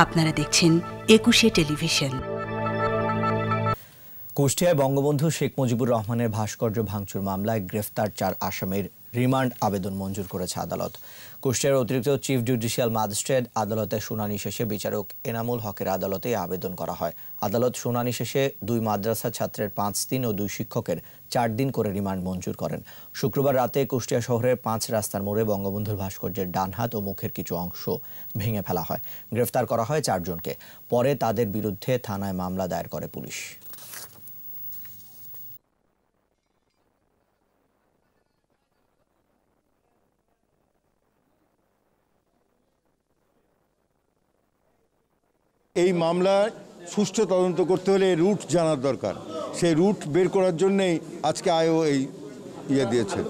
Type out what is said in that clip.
আপনারা দেখছেন একুশে টেলিভিশন। কুষ্টিয়ায় বঙ্গবন্ধু শেখ মুজিবুর রহমানের ভাস্কর্য ভাঙচুর মামলায় গ্রেফতার 4 আসামির রিমান্ড আবেদন মঞ্জুর করেছে আদালত। কুষ্টিয়ার অতিরিক্ত চিফ জুডিশিয়াল ম্যাজিস্ট্রেট আদালতে শুনানি শেষে বিচারক এনামুল হকের আদালতে আবেদন করা হয়। আদালত শুনানি শেষে 2 মাদ্রাসা ছাত্রের 5 দিন ও 2 শিক্ষকের 4 দিন করে রিমান্ড মঞ্জুর করেন। শুক্রবার রাতে কুষ্টিয়া শহরের 5 রাস্তার মোড়ে বঙ্গবন্ধুর ভাস্কর্যের ডান হাত ও মুখের কিছু অংশ ভেঙে ফেলা হয়। গ্রেফতার করা হয় 4 জনকে। পরে তাদের বিরুদ্ধে থানায় মামলা দায়ের করে পুলিশ। এই মামলা সুষ্ঠু তদন্ত করতে হলে রুট জানার দরকার। সেই রুট বের করার জন্যই আজকে আইও এই দিয়েছে।